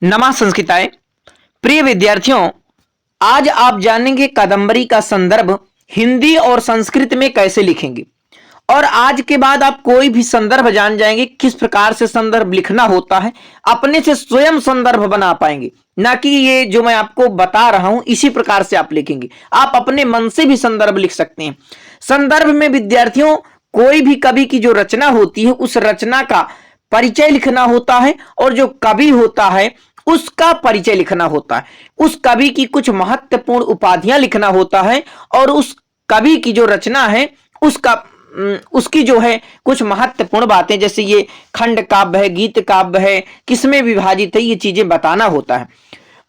नमः संस्कृताय। प्रिय विद्यार्थियों, आज आप जानेंगे कादंबरी का संदर्भ हिंदी और संस्कृत में कैसे लिखेंगे। और आज के बाद आप कोई भी संदर्भ जान जाएंगे किस प्रकार से संदर्भ लिखना होता है, अपने से स्वयं संदर्भ बना पाएंगे। ना कि ये जो मैं आपको बता रहा हूं इसी प्रकार से आप लिखेंगे, आप अपने मन से भी संदर्भ लिख सकते हैं। संदर्भ में विद्यार्थियों कोई भी कवि की जो रचना होती है उस रचना का परिचय लिखना होता है, और जो कवि होता है उसका परिचय लिखना होता है। उस कवि की कुछ महत्वपूर्ण उपाधियां लिखना होता है, और उस कवि की जो रचना है उसकी जो है कुछ महत्वपूर्ण बातें, जैसे ये खंड काव्य है, गीत काव्य है, किसमें विभाजित है, ये चीजें बताना होता है।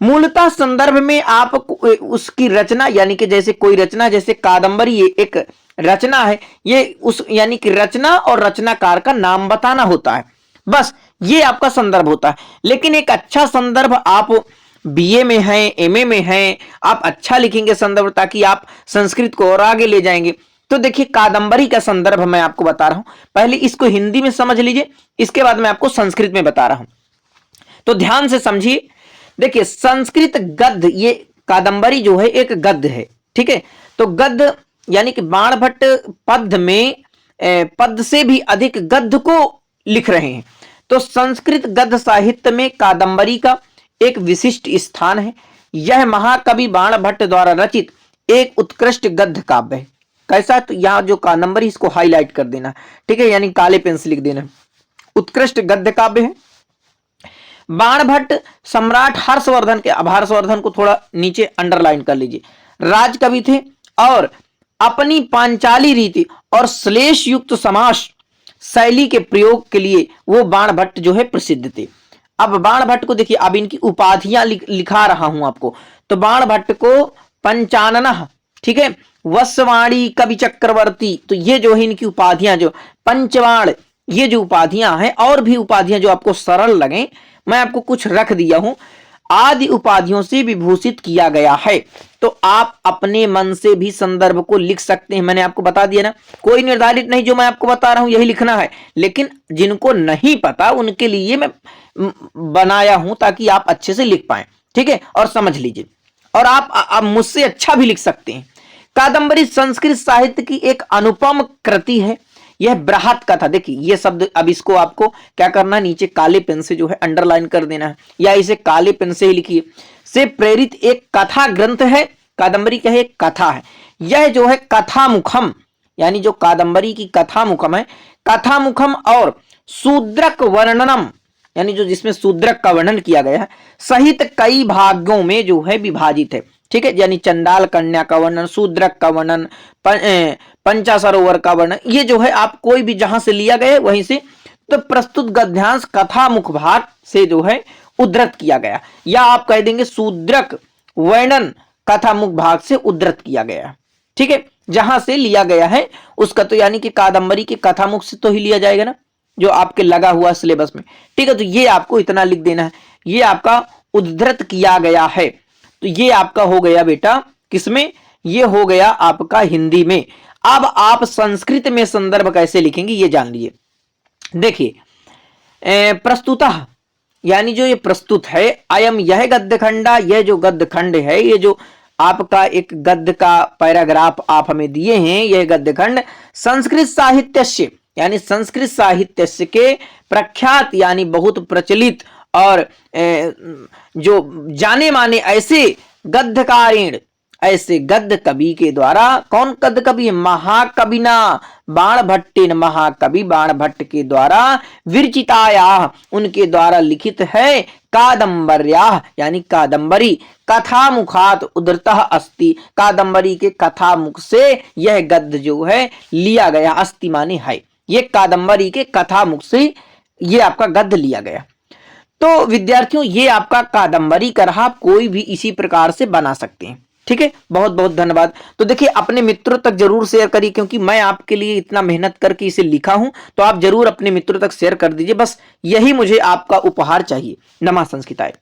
मूलतः संदर्भ में आप उसकी रचना, यानी कि जैसे कोई रचना, जैसे कादंबरी ये एक रचना है, ये उस यानी कि रचना और रचनाकार का नाम बताना होता है। बस ये आपका संदर्भ होता है। लेकिन एक अच्छा संदर्भ, आप बीए में हैं, एमए में हैं, आप अच्छा लिखेंगे संदर्भ, ताकि आप संस्कृत को और आगे ले जाएंगे। तो देखिए, कादंबरी का संदर्भ मैं आपको बता रहा हूं, पहले इसको हिंदी में समझ लीजिए, इसके बाद मैं आपको संस्कृत में बता रहा हूं। तो ध्यान से समझिए। देखिए, संस्कृत गद्य, ये कादंबरी जो है एक गद्य है, ठीक है। तो गद्य यानी कि बाणभट्ट पद्य में पद्य से भी अधिक गद्य को लिख रहे हैं। तो संस्कृत गद्य साहित्य में कादंबरी का एक विशिष्ट स्थान है। यह महाकवि बाणभट्ट द्वारा रचित एक उत्कृष्ट गद्य काव्य है। कैसा? तो यहां जो कादंबरी, इसको हाईलाइट कर देना, ठीक है, यानी काले पेन से लिख देना। उत्कृष्ट गद्य काव्य है। बाणभट्ट सम्राट हर्षवर्धन के, अब हर्षवर्धन को थोड़ा नीचे अंडरलाइन कर लीजिए, राजकवि थे, और अपनी पांचाली रीति और श्लेष युक्त समास शैली के प्रयोग के लिए वो बाणभट्ट जो है प्रसिद्ध थे। अब बाणभट्ट को देखिए, अब इनकी उपाधियां लिखा रहा हूं आपको। तो बाणभट्ट को पंचानन, ठीक है, वस्वाणी कवि चक्रवर्ती, तो ये जो है इनकी उपाधियां, जो पंचवाण, ये जो उपाधियां हैं, और भी उपाधियां जो आपको सरल लगे मैं आपको कुछ रख दिया हूं, आदि उपाधियों से विभूषित किया गया है। तो आप अपने मन से भी संदर्भ को लिख सकते हैं। मैंने आपको बता दिया ना, कोई निर्धारित नहीं, जो मैं आपको बता रहा हूं यही लिखना है। लेकिन जिनको नहीं पता उनके लिए मैं बनाया हूं, ताकि आप अच्छे से लिख पाए, ठीक है, और समझ लीजिए। और आप मुझसे अच्छा भी लिख सकते हैं। कादंबरी संस्कृत साहित्य की एक अनुपम कृति है। यह बृहत कथा, देखिए ये शब्द, अब इसको आपको क्या करना है, नीचे काले पेन से जो है अंडरलाइन कर देना है, या इसे काले पेन से ही लिखिए। से प्रेरित एक कथा ग्रंथ है। कादंबरी क्या है? एक कथा है। यह जो है कथामुखम, यानी जो कादंबरी की कथामुखम है, कथामुखम और शूद्रक वर्णनम, यानी जो जिसमें शूद्रक का वर्णन किया गया है, सहित कई भागों में जो है विभाजित है, ठीक है। यानी चंडाल कन्या का वर्णन, शूद्रक का वर्णन, पंचा सरोवर का वर्णन, ये जो है आप कोई भी जहां से लिया गया वहीं से। तो प्रस्तुत गद्यांश कथा मुख भाग से जो है उद्धृत किया गया, या आप कह देंगे शूद्रक वर्णन कथा मुख भाग से उद्धृत किया गया, ठीक है, जहां से लिया गया है उसका। तो यानी कि कादंबरी के कथा मुख से तो ही लिया जाएगा ना, जो आपके लगा हुआ सिलेबस में, ठीक है। तो ये आपको इतना लिख देना है, ये आपका उद्धृत किया गया है। तो ये आपका हो गया बेटा किसमें? ये हो गया आपका हिंदी में। अब आप संस्कृत में संदर्भ कैसे लिखेंगे ये जान लीजिए। देखिए, प्रस्तुतः, यानी जो ये प्रस्तुत है, अयम, यह गद्य खंडा, यह जो गद्य खंड है, ये जो आपका एक गद्य का पैराग्राफ आप हमें दिए हैं, यह गद्य खंड संस्कृत साहित्य, यानी संस्कृत साहित्य के प्रख्यात, यानी बहुत प्रचलित और जो जाने माने ऐसे गद्यकारीण, ऐसे गद्य कवि के द्वारा, कौन गद्य कवि? महाकविना बाणभट्टिन, महाकवि बाणभट्ट के द्वारा विरचिताया, उनके द्वारा लिखित है, कादंबर्या, यानी कादंबरी, कथा मुखात उद्धृतः अस्ति, कादंबरी के कथा मुख से यह गद्य जो है लिया गया, अस्ति माने है, ये कादंबरी के कथा मुख से ये आपका गद्य लिया गया। तो विद्यार्थियों, ये आपका कादंबरी का रहा, आप कोई भी इसी प्रकार से बना सकते हैं, ठीक है। बहुत बहुत धन्यवाद। तो देखिए, अपने मित्रों तक जरूर शेयर करिए, क्योंकि मैं आपके लिए इतना मेहनत करके इसे लिखा हूं, तो आप जरूर अपने मित्रों तक शेयर कर दीजिए। बस यही मुझे आपका उपहार चाहिए। नमः संस्कृताय।